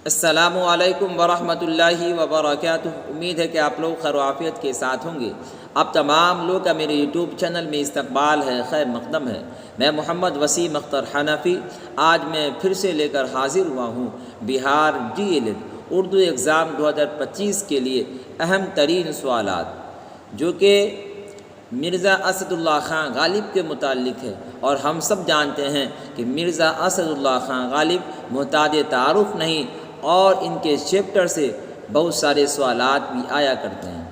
السلام علیکم ورحمۃ اللہ وبرکاتہ۔ امید ہے کہ آپ لوگ خیر و عافیت کے ساتھ ہوں گے۔ اب تمام لوگ کا میرے یوٹیوب چینل میں استقبال ہے، خیر مقدم ہے۔ میں محمد وسیم اختر حنفی آج میں پھر سے لے کر حاضر ہوا ہوں بہار DL اردو ایگزام 2025 کے لیے اہم ترین سوالات، جو کہ مرزا اسد اللہ خان غالب کے متعلق ہے۔ اور ہم سب جانتے ہیں کہ مرزا اسد اللہ خان غالب محتاج تعارف نہیں، اور ان کے چیپٹر سے بہت سارے سوالات بھی آیا کرتے ہیں،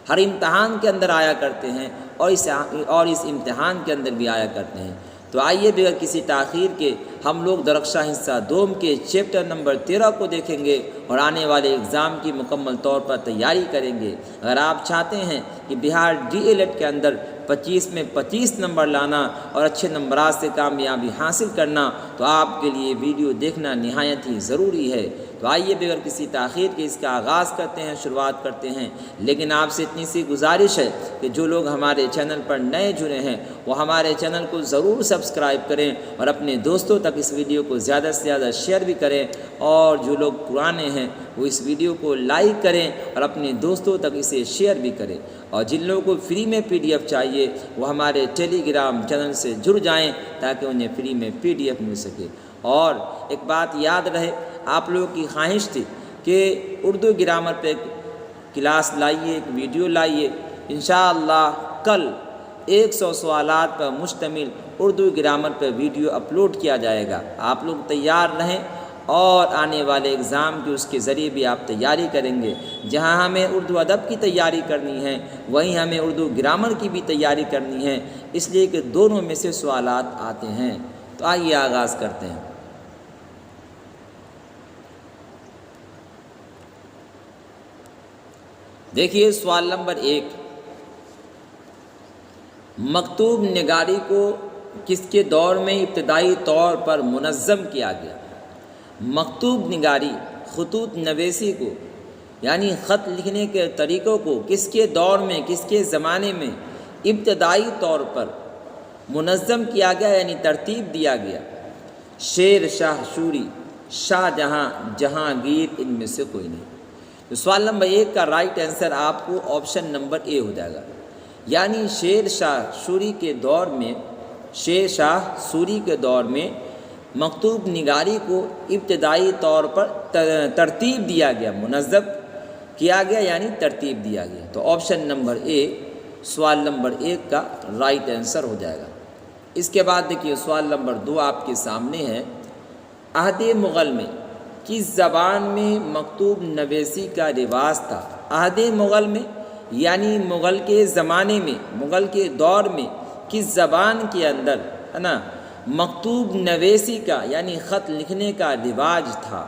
ہر امتحان کے اندر آیا کرتے ہیں، اور اس امتحان کے اندر بھی آیا کرتے ہیں۔ تو آئیے بغیر کسی تاخیر کے ہم لوگ درخشاں حصہ دوم کے چیپٹر نمبر 13 کو دیکھیں گے اور آنے والے اگزام کی مکمل طور پر تیاری کریں گے۔ اگر آپ چاہتے ہیں کہ بہار DL کے اندر 25 میں 25 نمبر لانا اور اچھے نمبرات سے کامیابی حاصل کرنا، تو آپ کے لیے ویڈیو دیکھنا نہایت ہی ضروری ہے۔ تو آئیے بغیر کسی تاخیر کے اس کا آغاز کرتے ہیں، شروعات کرتے ہیں۔ لیکن آپ سے اتنی سی گزارش ہے کہ جو لوگ ہمارے چینل پر نئے جڑے ہیں وہ ہمارے چینل کو ضرور سبسکرائب کریں اور اپنے دوستوں تک اس ویڈیو کو زیادہ سے زیادہ شیئر بھی کریں، اور جو لوگ پرانے ہیں وہ اس ویڈیو کو لائک کریں اور اپنے دوستوں تک اسے شیئر بھی کریں۔ اور جن لوگوں کو فری میں PDF چاہیے وہ ہمارے ٹیلی گرام چینل سے جڑ جائیں تاکہ انہیں فری میں PDF مل سکے۔ اور ایک بات یاد رہے، آپ لوگوں کی خواہش تھی کہ اردو گرامر پہ کلاس لائیے، ایک ویڈیو لائیے۔ انشاءاللہ کل 100 سوالات پر مشتمل اردو گرامر پہ ویڈیو اپلوڈ کیا جائے گا۔ آپ لوگ تیار رہیں، اور آنے والے اگزام کی اس کے ذریعے بھی آپ تیاری کریں گے۔ جہاں ہمیں اردو ادب کی تیاری کرنی ہے وہیں ہمیں اردو گرامر کی بھی تیاری کرنی ہے، اس لیے کہ دونوں میں سے سوالات آتے ہیں۔ تو آئیے آغاز کرتے ہیں۔ دیکھیے سوال نمبر 1، مکتوب نگاری کو کس کے دور میں ابتدائی طور پر منظم کیا گیا؟ مکتوب نگاری، خطوط نویسی کو یعنی خط لکھنے کے طریقوں کو کس کے دور میں، کس کے زمانے میں ابتدائی طور پر منظم کیا گیا یعنی ترتیب دیا گیا؟ شیر شاہ سوری، شاہ جہاں، جہانگیر، ان میں سے کوئی نہیں۔ تو سوال نمبر 1 کا رائٹ آنسر آپ کو آپشن نمبر A ہو جائے گا، یعنی شیر شاہ سوری کے دور میں، شیر شاہ سوری کے دور میں مکتوب نگاری کو ابتدائی طور پر ترتیب دیا گیا، منظم کیا گیا یعنی ترتیب دیا گیا۔ تو آپشن نمبر A سوال نمبر 1 کا رائٹ آنسر ہو جائے گا۔ اس کے بعد دیکھیے سوال نمبر 2 آپ کے سامنے ہے، عہد مغل میں کس زبان میں مکتوب نویسی کا رواج تھا؟ عہد مغل میں یعنی مغل کے زمانے میں، مغل کے دور میں کس زبان کے اندر ہے نا مکتوب نویسی کا یعنی خط لکھنے کا رواج تھا؟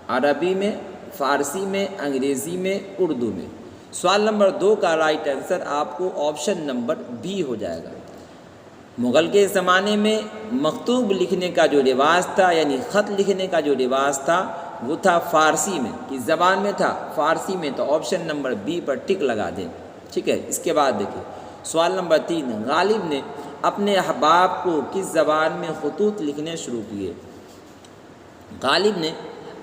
عربی میں، فارسی میں، انگریزی میں، اردو میں؟ سوال نمبر 2 کا رائٹ آنسر آپ کو آپشن نمبر B ہو جائے گا۔ مغل کے زمانے میں مکتوب لکھنے کا جو رواج تھا یعنی خط لکھنے کا جو رواج تھا وہ تھا فارسی میں۔ کس زبان میں تھا؟ فارسی میں۔ تو آپشن نمبر B پر ٹک لگا دیں، ٹھیک ہے۔ اس کے بعد دیکھیں سوال نمبر 3، غالب نے اپنے احباب کو کس زبان میں خطوط لکھنے شروع کیے؟ غالب نے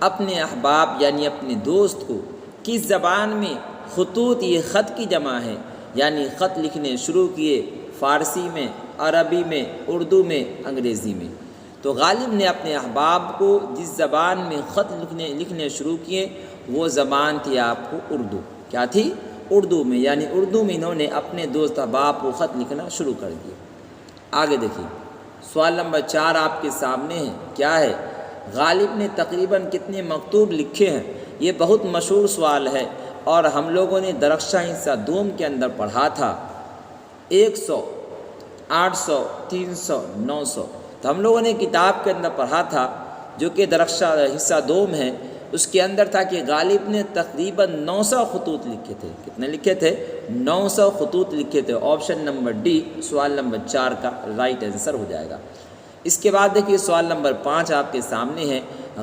اپنے احباب یعنی اپنے دوست کو کس زبان میں خطوط، یہ خط کی جمع ہے، یعنی خط لکھنے شروع کیے؟ فارسی میں، عربی میں، اردو میں، انگریزی میں؟ تو غالب نے اپنے احباب کو جس زبان میں خط لکھنے شروع کیے وہ زبان تھی آپ کو اردو۔ کیا تھی؟ اردو میں، یعنی اردو میں انہوں نے اپنے دوست احباب کو خط لکھنا شروع کر دیا۔ آگے دیکھیے سوال نمبر 4 آپ کے سامنے ہے، کیا ہے؟ غالب نے تقریباً کتنے مکتوب لکھے ہیں؟ یہ بہت مشہور سوال ہے اور ہم لوگوں نے درخشاں حصہ دوم کے اندر پڑھا تھا۔ 100، 800، 300، 900۔ تو ہم لوگوں نے کتاب کے اندر پڑھا تھا جو کہ درخشاں حصہ دوم ہے، اس کے اندر تھا کہ غالب نے تقریباً 900 خطوط لکھے تھے۔ کتنے لکھے تھے؟ 900 خطوط لکھے تھے۔ آپشن نمبر D سوال نمبر 4 کا رائٹ آنسر ہو جائے گا۔ اس کے بعد دیکھیے سوال نمبر 5 آپ کے سامنے ہے،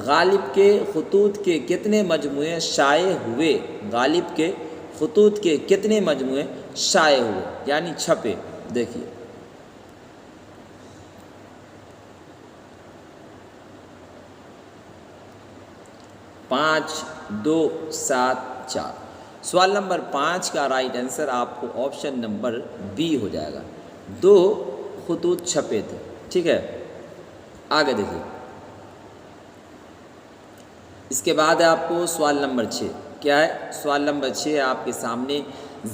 غالب کے خطوط کے کتنے مجموعے شائع ہوئے؟ غالب کے خطوط کے کتنے مجموعے شائع ہوئے یعنی چھپے؟ دیکھیے 5 2 7 4۔ سوال نمبر 5 کا رائٹ آنسر آپ کو آپشن نمبر بی ہو جائے گا۔ 2 خطوط چھپے تھے، ٹھیک ہے۔ آگے دیکھیے، اس کے بعد ہے آپ کو سوال نمبر 6۔ کیا ہے؟ سوال نمبر 6 آپ کے سامنے،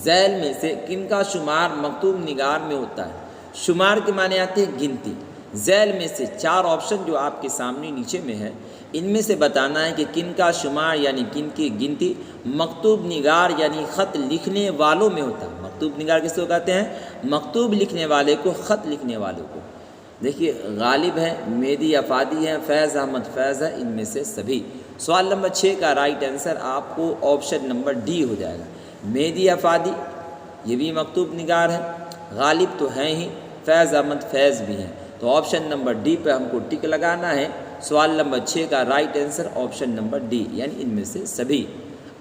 ذیل میں سے کن کا شمار مکتوب نگار میں ہوتا ہے؟ شمار کے معنی آتے ہیں گنتی۔ ذیل میں سے 4 آپشن جو آپ کے سامنے نیچے میں ہے، ان میں سے بتانا ہے کہ کن کا شمار یعنی کن کی گنتی مکتوب نگار یعنی خط لکھنے والوں میں ہوتا ہے۔ مکتوب نگار کس کو کہتے ہیں؟ مکتوب لکھنے والے کو، خط لکھنے والے کو۔ دیکھیے، غالب ہے، مہدی افادی ہے، فیض احمد فیض ہے، ان میں سے سبھی۔ سوال نمبر 6 کا رائٹ آنسر آپ کو آپشن نمبر ڈی ہو جائے گا۔ مہدی افادی یہ بھی مکتوب نگار ہے، غالب تو ہیں ہی، فیض احمد فیض بھی ہیں، تو آپشن نمبر ڈی پہ ہم کو ٹک لگانا ہے۔ سوال نمبر 6 کا right answer option number D, یعنی ان میں سے سبھی۔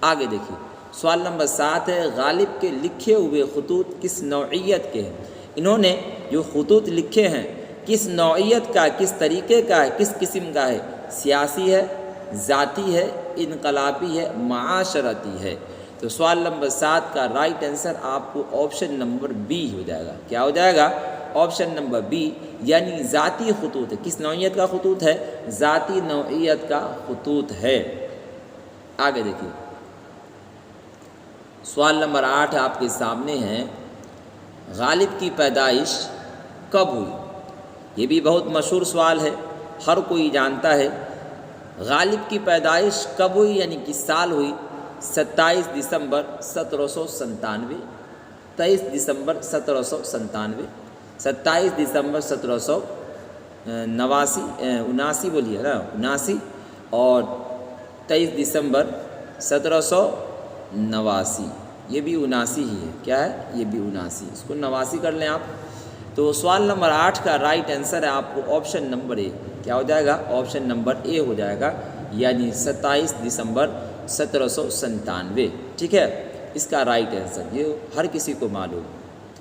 آگے دیکھیے، سوال نمبر 7 ہے، غالب کے لکھے ہوئے خطوط کس نوعیت کے ہیں؟ انہوں نے جو خطوط لکھے ہیں کس نوعیت کا، کس طریقے کا ہے، کس قسم کا ہے؟ سیاسی ہے، ذاتی ہے، انقلابی ہے، معاشرتی ہے؟ تو سوال نمبر 7 کا رائٹ آنسر آپ کو آپشن نمبر بی ہو جائے گا۔ کیا ہو جائے گا؟ آپشن نمبر بی، یعنی ذاتی خطوط ہے۔ کس نوعیت کا خطوط ہے؟ ذاتی نوعیت کا خطوط ہے۔ آگے دیکھیے، سوال نمبر 8 آپ کے سامنے ہے، غالب کی پیدائش کب ہوئی؟ یہ بھی بہت مشہور سوال ہے، ہر کوئی جانتا ہے۔ غالب کی پیدائش کب ہوئی یعنی کس سال ہوئی؟ 27 دسمبر 1797، 23 دسمبر 1797، 27 دسمبر 1779 بولیے نا، 79، اور 23 دسمبر 1789، یہ بھی 79 ہی ہے۔ کیا ہے؟ یہ بھی 79، اس کو 89 کر لیں آپ۔ تو سوال نمبر 8 کا رائٹ آنسر ہے آپ کو آپشن نمبر اے۔ کیا ہو جائے گا؟ آپشن نمبر اے ہو جائے گا، یعنی 27 دسمبر 1797، ٹھیک ہے۔ اس کا رائٹ آنسر یہ ہر کسی کو معلوم۔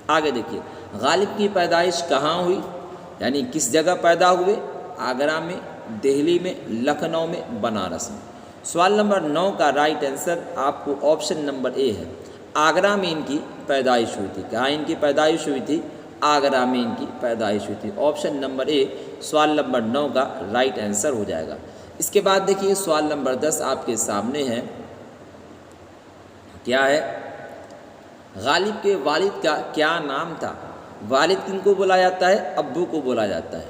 آگے دیکھیے، غالب کی پیدائش کہاں ہوئی یعنی کس جگہ پیدا ہوئے؟ آگرہ میں، دہلی میں، لکھنؤ میں، بنارس میں۔ سوال نمبر 9 کا رائٹ آنسر آپ کو آپشن نمبر اے ہے، آگرہ میں ان کی پیدائش ہوئی تھی۔ کہاں ان کی پیدائش ہوئی تھی؟ آگرہ میں ان کی پیدائش ہوئی تھی۔ آپشن نمبر اے سوال نمبر 9 کا رائٹ آنسر ہو جائے گا۔ اس کے بعد دیکھیے، سوال نمبر 10 آپ کے سامنے ہے۔ کیا ہے؟ غالب کے والد کا کیا نام تھا؟ والد کن کو بولا جاتا ہے؟ ابو کو بولا جاتا ہے۔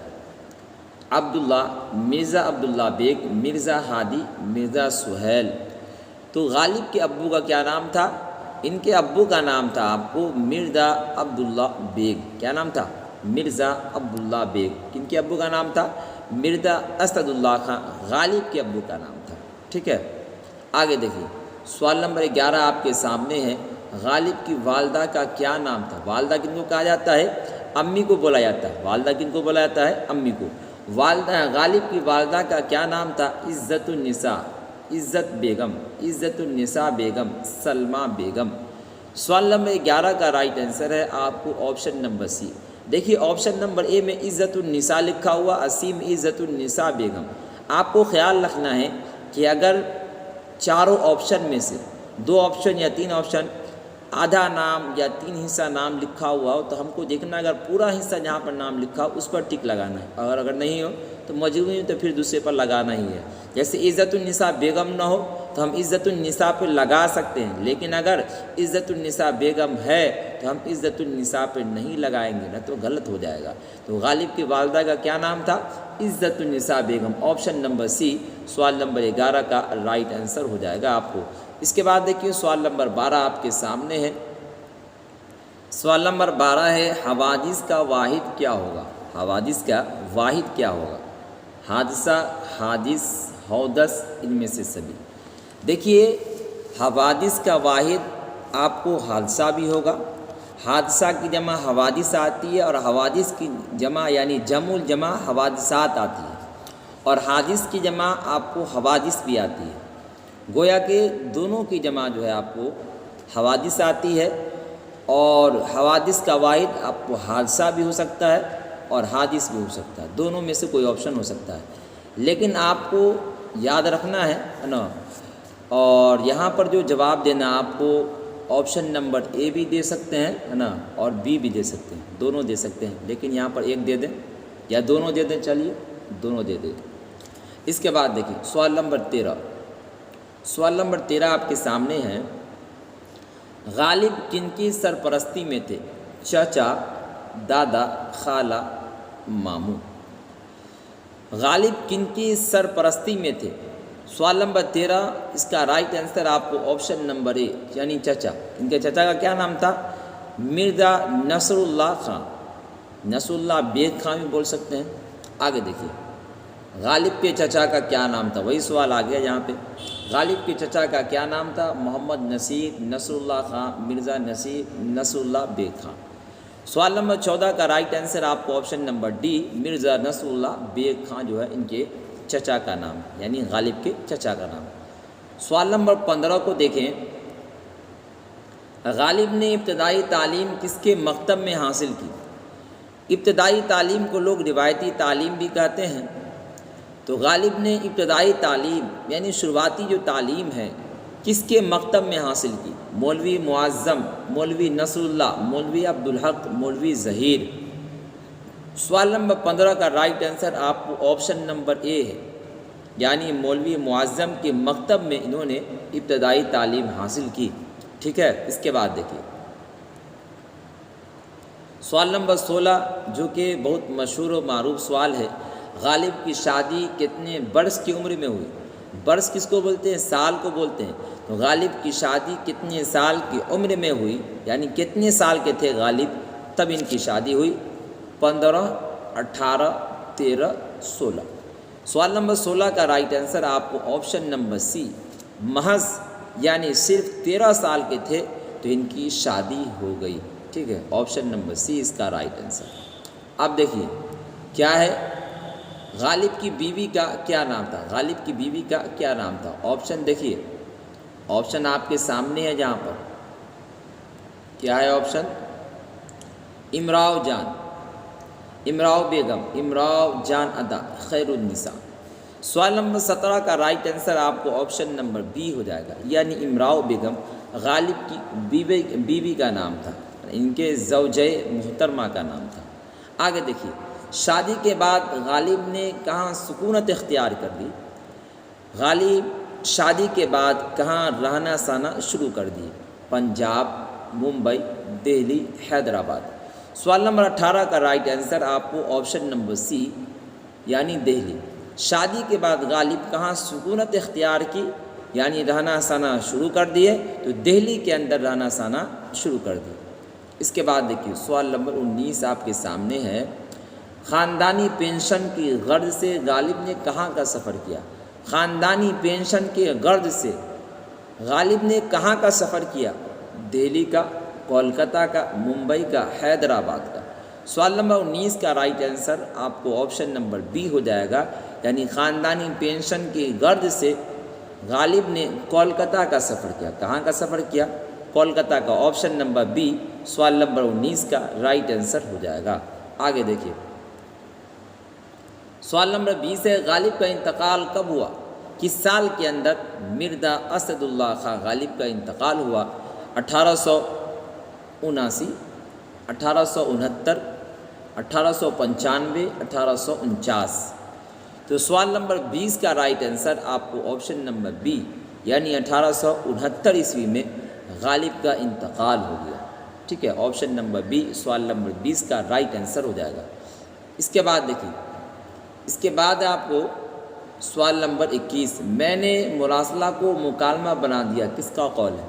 عبداللہ، مرزا عبداللہ بیگ، مرزا ہادی، مرزا سہیل۔ تو غالب کے ابو کا کیا نام تھا؟ ان کے ابو کا نام تھا آپ کو مرزا عبداللہ بیگ۔ کیا نام تھا؟ مرزا عبداللہ بیگ۔ کن کے ابو کا نام تھا؟ مرزا اسد اللہ خان، غالب کے ابو کا نام تھا، ٹھیک ہے۔ آگے دیکھیے، سوال نمبر 11 آپ کے سامنے ہے، غالب کی والدہ کا کیا نام تھا؟ والدہ کن کو کہا جاتا ہے؟ امی کو بولا جاتا ہے۔ والدہ کن کو بولا جاتا ہے؟ امی کو۔ والدہ، غالب کی والدہ کا کیا نام تھا؟ عزت النساء، عزت بیگم، عزت النساء بیگم، سلمہ بیگم۔ سوال نمبر 11 کا رائٹ آنسر ہے آپ کو آپشن نمبر سی۔ دیکھیے، آپشن نمبر اے میں عزت النساء لکھا ہوا، اسیم عزت النساء بیگم۔ آپ کو خیال رکھنا ہے کہ اگر چاروں آپشن میں سے 2 آپشن یا 3 آپشن آدھا نام یا 3 حصہ نام لکھا ہوا ہو تو ہم کو دیکھنا اگر پورا حصہ جہاں پر نام لکھا ہو اس پر ٹک لگانا ہے، اگر نہیں ہو تو مجبوری تو پھر دوسرے پر لگانا ہی ہے۔ جیسے عزت النساء بیگم نہ ہو تو ہم عزت النساء پہ لگا سکتے ہیں، لیکن اگر عزت النساء بیگم ہے تو ہم عزت النساء پہ نہیں لگائیں گے، نہ تو غلط ہو جائے گا۔ تو غالب کی والدہ کا کیا نام تھا؟ عزت النساء بیگم۔ آپشن نمبر سی سوال نمبر 11 کا رائٹ آنسر ہو جائے گا آپ کو۔ اس کے بعد دیکھیے، سوال نمبر 12 آپ کے سامنے ہے۔ سوال نمبر 12 ہے، حوادث کا واحد کیا ہوگا؟ حوادث کا واحد کیا ہوگا؟ حادثہ، حادث، حودث، ان میں سے سبھی۔ دیکھیے، حوادث کا واحد آپ کو حادثہ بھی ہوگا، حادثہ کی جمع حوادث آتی ہے، اور حوادث کی جمع یعنی جمع الجمع حوادثات آتی ہے، اور حادث کی جمع آپ کو حوادث بھی آتی ہے۔ گویا کہ دونوں کی جمع جو ہے آپ کو حوادث آتی ہے، اور حوادث کا واحد آپ کو حادثہ بھی ہو سکتا ہے اور حادث بھی ہو سکتا ہے، دونوں میں سے کوئی آپشن ہو سکتا ہے۔ لیکن آپ کو یاد رکھنا ہے نا، اور یہاں پر جو جواب دینا آپ کو آپشن نمبر اے بھی دے سکتے ہیں ہے نا، اور بی بھی دے سکتے ہیں، دونوں دے سکتے ہیں، لیکن یہاں پر ایک دے دیں یا دونوں دے دیں، چلیے دونوں دے دیں۔ اس کے بعد دیکھیے سوال نمبر 13، سوال نمبر 13 آپ کے سامنے ہے، غالب کن کی سرپرستی میں تھے؟ چچا، دادا، خالہ، ماموں۔ غالب کن کی سرپرستی میں تھے؟ سوال نمبر 13، اس کا رائٹ آنسر آپ کو آپشن نمبر اے یعنی چچا۔ ان کے چچا کا کیا نام تھا؟ مرزا نصر اللہ خان، نصر اللہ بیگ خان بھی بول سکتے ہیں۔ آگے دیکھیے غالب کے چچا کا کیا نام تھا، وہی سوال آ گیا یہاں پہ، غالب کے چچا کا کیا نام تھا؟ محمد نصیر نصر اللہ خان، مرزا نصیر نصر اللہ بیگ خان۔ سوال نمبر 14 کا رائٹ آنسر آپ کو آپشن نمبر ڈی مرزا نصر اللہ بیگ خان جو ہے ان کے چچا کا نام ہے، یعنی غالب کے چچا کا نام۔ سوال نمبر 15 کو دیکھیں، غالب نے ابتدائی تعلیم کس کے مکتب میں حاصل کی؟ ابتدائی تعلیم کو لوگ روایتی تعلیم بھی کہتے ہیں، تو غالب نے ابتدائی تعلیم یعنی شروعاتی جو تعلیم ہے کس کے مکتب میں حاصل کی؟ مولوی معظم، مولوی نصر اللہ، مولوی عبدالحق، مولوی ظہیر۔ سوال نمبر 15 کا رائٹ آنسر آپ کو آپشن نمبر اے ہے، یعنی مولوی معظم کے مکتب میں انہوں نے ابتدائی تعلیم حاصل کی، ٹھیک ہے۔ اس کے بعد دیکھیے سوال نمبر 16 جو کہ بہت مشہور و معروف سوال ہے، غالب کی شادی کتنے برس کی عمر میں ہوئی؟ برس کس کو بولتے ہیں؟ سال کو بولتے ہیں۔ تو غالب کی شادی کتنے سال کی عمر میں ہوئی، یعنی کتنے سال کے تھے غالب تب ان کی شادی ہوئی؟ 15، 18، 13، 16۔ سوال نمبر 16 کا رائٹ آنسر آپ کو آپشن نمبر سی محض یعنی صرف 13 سال کے تھے تو ان کی شادی ہو گئی، ٹھیک ہے، آپشن نمبر سی اس کا رائٹ آنسر۔ اب دیکھیے کیا ہے، غالب کی بیوی کا کیا نام تھا؟ غالب کی بیوی کا کیا نام تھا؟ آپشن دیکھیے، آپشن آپ کے سامنے ہے جہاں پر، کیا ہے آپشن؟ امراؤ جان، امراؤ بیگم، امراؤ جان ادا، خیر النساء۔ سوال نمبر 17 کا رائٹ آنسر آپ کو آپشن نمبر بی ہو جائے گا، یعنی امراؤ بیگم غالب کی بیوی کا نام تھا، ان کے زوجہ محترمہ کا نام تھا۔ آگے دیکھیے شادی کے بعد غالب نے کہاں سکونت اختیار کر لی؟ غالب شادی کے بعد کہاں رہنا سہنا شروع کر دی؟ پنجاب، ممبئی، دہلی، حیدرآباد۔ سوال نمبر 18 کا رائٹ آنسر آپ کو آپشن نمبر سی یعنی دہلی۔ شادی کے بعد غالب کہاں سکونت اختیار کی یعنی رہنا سہنا شروع کر دیے؟ تو دہلی کے اندر رہنا سہنا شروع کر دی۔ اس کے بعد دیکھیے سوال نمبر 19 آپ کے سامنے ہے، خاندانی پینشن کی غرض سے غالب نے کہاں کا سفر کیا؟ خاندانی پینشن کے غرض سے غالب نے کہاں کا سفر کیا؟ دہلی کا، کولکتہ کا، ممبئی کا، حیدرآباد کا۔ سوال نمبر 19 کا رائٹ آنسر آپ کو آپشن نمبر بی ہو جائے گا، یعنی خاندانی پینشن کی غرض سے غالب نے کولکتہ کا سفر کیا۔ کہاں کا سفر کیا؟ کولکتہ کا، آپشن نمبر بی سوال نمبر 19 کا رائٹ آنسر ہو جائے گا۔ آگے دیکھیے سوال نمبر 20 ہے، غالب کا انتقال کب ہوا؟ کس سال کے اندر مرزا اسد اللہ خان غالب کا انتقال ہوا؟ 1879، 1869، 1895، 1849۔ تو سوال نمبر 20 کا رائٹ آنسر آپ کو آپشن نمبر بی یعنی 1869 عیسوی میں غالب کا انتقال ہو گیا، ٹھیک ہے، آپشن نمبر بی سوال نمبر 20 کا رائٹ آنسر ہو جائے گا۔ اس کے بعد دیکھیے، اس کے بعد آپ کو سوال نمبر 21، میں نے مراسلہ کو مکالمہ بنا دیا، کس کا قول ہے؟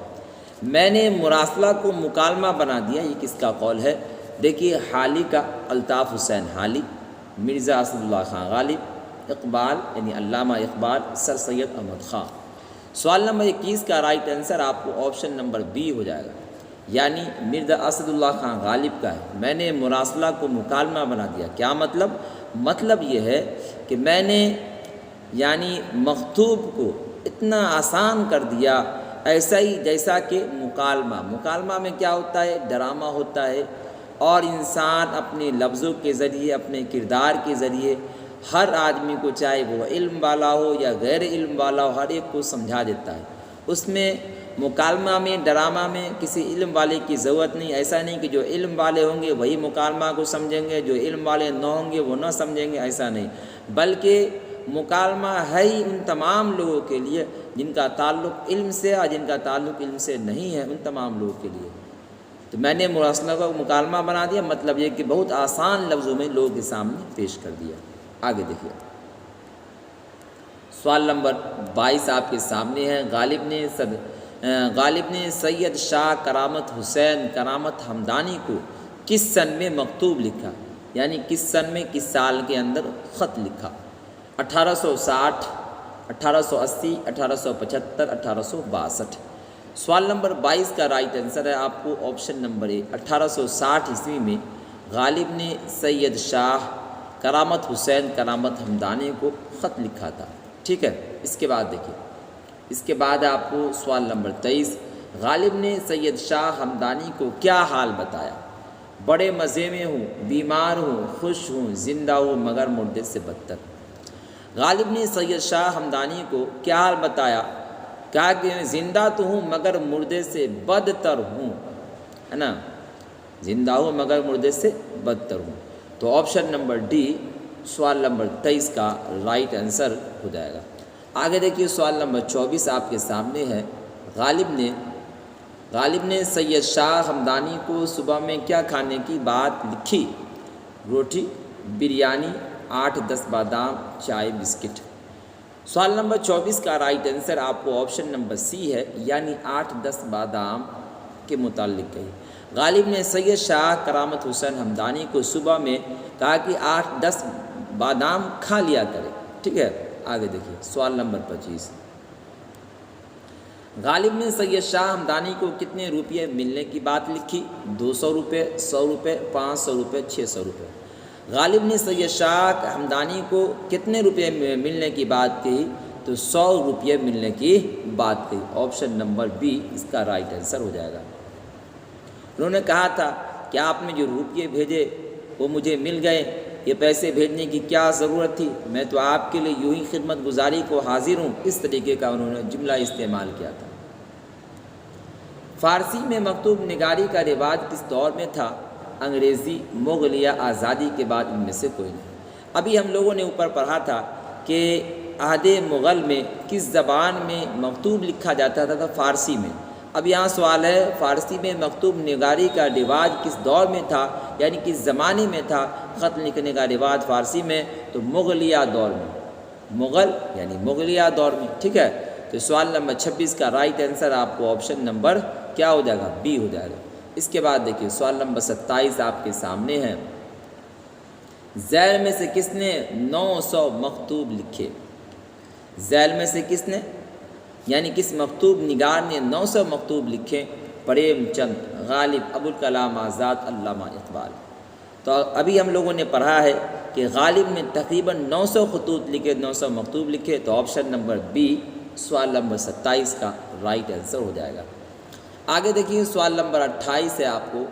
میں نے مراسلہ کو مکالمہ بنا دیا، یہ کس کا قول ہے؟ دیکھیے حالی کا، الطاف حسین حالی، مرزا اسد اللہ خان غالب، اقبال یعنی علامہ اقبال، سر سید احمد خان۔ سوال نمبر 21 کا رائٹ آنسر آپ کو آپشن نمبر بی ہو جائے گا، یعنی مرزا اسد اللہ خان غالب کا ہے، میں نے مراسلہ کو مکالمہ بنا دیا۔ کیا مطلب؟ مطلب یہ ہے کہ میں نے یعنی مخطوب کو اتنا آسان کر دیا، ایسا ہی جیسا کہ مکالمہ میں کیا ہوتا ہے؟ ڈرامہ ہوتا ہے، اور انسان اپنے لفظوں کے ذریعے، اپنے کردار کے ذریعے ہر آدمی کو، چاہے وہ علم والا ہو یا غیر علم والا ہو، ہر ایک کو سمجھا دیتا ہے۔ اس میں مکالمہ میں، ڈرامہ میں کسی علم والے کی ضرورت نہیں۔ ایسا نہیں کہ جو علم والے ہوں گے وہی مکالمہ کو سمجھیں گے، جو علم والے نہ ہوں گے وہ نہ سمجھیں گے، ایسا نہیں، بلکہ مکالمہ ہے ہی ان تمام لوگوں کے لیے جن کا تعلق علم سے اور جن کا تعلق علم سے نہیں ہے، ان تمام لوگوں کے لیے۔ تو میں نے مراسلہ کو مکالمہ بنا دیا، مطلب یہ کہ بہت آسان لفظوں میں لوگوں کے سامنے پیش کر دیا۔ آگے دیکھیے، سوال نمبر 22 آپ کے سامنے ہے۔ غالب نے سید شاہ کرامت حسین کرامت ہمدانی کو کس سن میں مکتوب لکھا؟ یعنی کس سن میں، کس سال کے اندر خط لکھا؟ 1860، 1880، 1875، 1862۔ سوال نمبر 22 کا رائٹ آنسر ہے آپ کو آپشن نمبر 1، 1860 عیسوی میں غالب نے سید شاہ کرامت حسین کرامت ہمدانی کو خط لکھا تھا۔ ٹھیک ہے، اس کے بعد دیکھیے، اس کے بعد آپ کو سوال نمبر 23، غالب نے سید شاہ ہمدانی کو کیا حال بتایا؟ بڑے مزے میں ہوں، بیمار ہوں، خوش ہوں، زندہ ہوں مگر مردے سے بدتر۔ غالب نے سید شاہ ہمدانی کو کیا حال بتایا؟ کہا کہ زندہ تو ہوں مگر مردے سے بدتر ہوں، ہے نا، زندہ ہوں مگر مردے سے بدتر ہوں۔ تو آپشن نمبر ڈی سوال نمبر 23 کا رائٹ آنسر ہو جائے گا۔ آگے دیکھیے، سوال نمبر 24 آپ کے سامنے ہے۔ غالب نے سید شاہ ہمدانی کو صبح میں کیا کھانے کی بات لکھی؟ روٹی، بریانی، 8-10 بادام، چائے، بسکٹ۔ سوال نمبر 24 کا رائٹ آنسر آپ کو آپشن نمبر سی ہے، یعنی 8-10 بادام کے متعلق ہے۔ غالب نے سید شاہ کرامت حسین ہمدانی کو صبح میں کہا کہ 8-10 بادام کھا لیا کرے۔ ٹھیک ہے، آگے دیکھیے، سوال نمبر 25، غالب نے سید شاہ ہمدانی کو کتنے روپے ملنے کی بات لکھی؟ 200 روپے، 100 روپے، 500 روپے، 600 روپے۔ غالب نے سید شاہ ہمدانی کو کتنے روپے ملنے کی بات کہی؟ تو 100 روپے ملنے کی بات کہی۔ آپشن نمبر بی اس کا رائٹ آنسر ہو جائے گا۔ انہوں نے کہا تھا کہ آپ نے جو روپے بھیجے وہ مجھے مل گئے، یہ پیسے بھیجنے کی کیا ضرورت تھی، میں تو آپ کے لیے یوں ہی خدمت گزاری کو حاضر ہوں، اس طریقے کا انہوں نے جملہ استعمال کیا تھا۔ فارسی میں مکتوب نگاری کا رواج کس دور میں تھا؟ انگریزی، مغلیہ، آزادی کے بعد ان میں سے کوئی نہیں۔ ابھی ہم لوگوں نے اوپر پڑھا تھا کہ عہد مغل میں کس زبان میں مکتوب لکھا جاتا تھا؟ فارسی میں۔ اب یہاں سوال ہے، فارسی میں مکتوب نگاری کا رواج کس دور میں تھا، یعنی کس زمانے میں تھا خط لکھنے کا رواج فارسی میں؟ تو مغلیہ دور میں، مغل یعنی مغلیہ دور میں۔ ٹھیک ہے، تو سوال نمبر 26 کا رائٹ آنسر آپ کو آپشن نمبر کیا ہو جائے گا؟ بی ہو جائے گا۔ اس کے بعد دیکھیے، سوال نمبر 27 آپ کے سامنے ہے۔ ذیل میں سے کس نے 900 مکتوب لکھے؟ ذیل میں سے کس نے، یعنی کس مکتوب نگار نے 900 مکتوب لکھے؟ پریم چند، غالب، ابوالکلام آزاد، علامہ اقبال۔ تو ابھی ہم لوگوں نے پڑھا ہے کہ غالب نے تقریباً 900 خطوط لکھے، 900 مکتوب لکھے، تو آپشن نمبر بی سوال نمبر 27 کا رائٹ آنسر ہو جائے گا۔ آگے دیکھیے، سوال نمبر 28 ہے آپ کو۔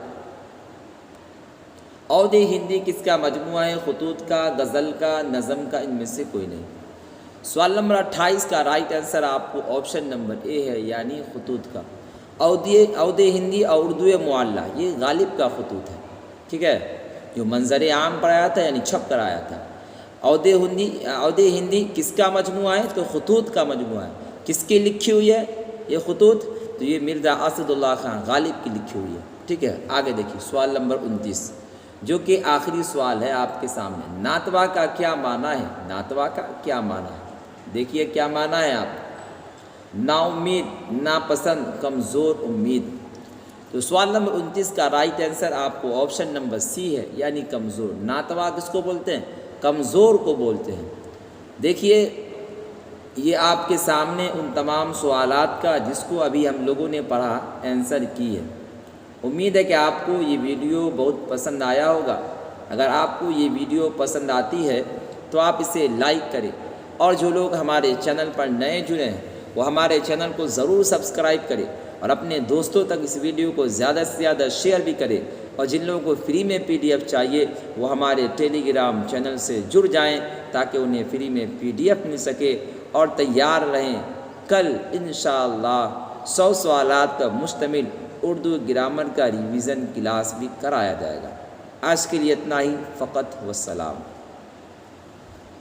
عود ہندی کس کا مجموعہ ہے؟ خطوط کا، غزل کا، نظم کا، ان میں سے کوئی نہیں۔ سوال نمبر 28 کا رائٹ آنسر آپ کو آپشن نمبر اے ہے، یعنی خطوط کا۔ عود ہندی اور اردو معلیٰ یہ غالب کا خطوط ہے، ٹھیک ہے، جو منظر عام پر آیا تھا، یعنی چھپ کر آیا تھا۔ عود ہندی کس کا مجموعہ ہے؟ تو خطوط کا مجموعہ ہے۔ کس کی لکھی ہوئی ہے یہ خطوط؟ تو یہ مرزا اسد اللہ خان غالب کی لکھی ہوئی ہے، ٹھیک ہے۔ آگے دیکھیے، سوال نمبر 29 جو کہ آخری سوال ہے آپ کے سامنے۔ ناتوا کا کیا معنی ہے؟ ناتوا کا کیا معنی ہے؟ دیکھیے کیا معنی ہے آپ، نا امید، ناپسند، کمزور امید۔ تو سوال نمبر 29 کا رائٹ آنسر آپ کو آپشن نمبر سی ہے، یعنی کمزور۔ ناتوا کس کو بولتے ہیں؟ کمزور کو بولتے ہیں۔ دیکھیے یہ آپ کے سامنے ان تمام سوالات کا جس کو ابھی ہم لوگوں نے پڑھا آنسر کی ہے۔ امید ہے کہ آپ کو یہ ویڈیو بہت پسند آیا ہوگا۔ اگر آپ کو یہ ویڈیو پسند آتی ہے تو آپ اسے لائک کریں، اور جو لوگ ہمارے چینل پر نئے جڑے ہیں وہ ہمارے چینل کو ضرور سبسکرائب کریں، اور اپنے دوستوں تک اس ویڈیو کو زیادہ سے زیادہ شیئر بھی کریں اور جن لوگوں کو فری میں PDF چاہیے وہ ہمارے ٹیلی گرام چینل سے جڑ جائیں تاکہ انہیں فری میں PDF مل سکے، اور تیار رہیں، کل انشاءاللہ 100 سوالات پر مشتمل اردو گرامر کا ریویژن کلاس بھی کرایا جائے گا۔ آج کے لیے اتنا ہی، فقط والسلام۔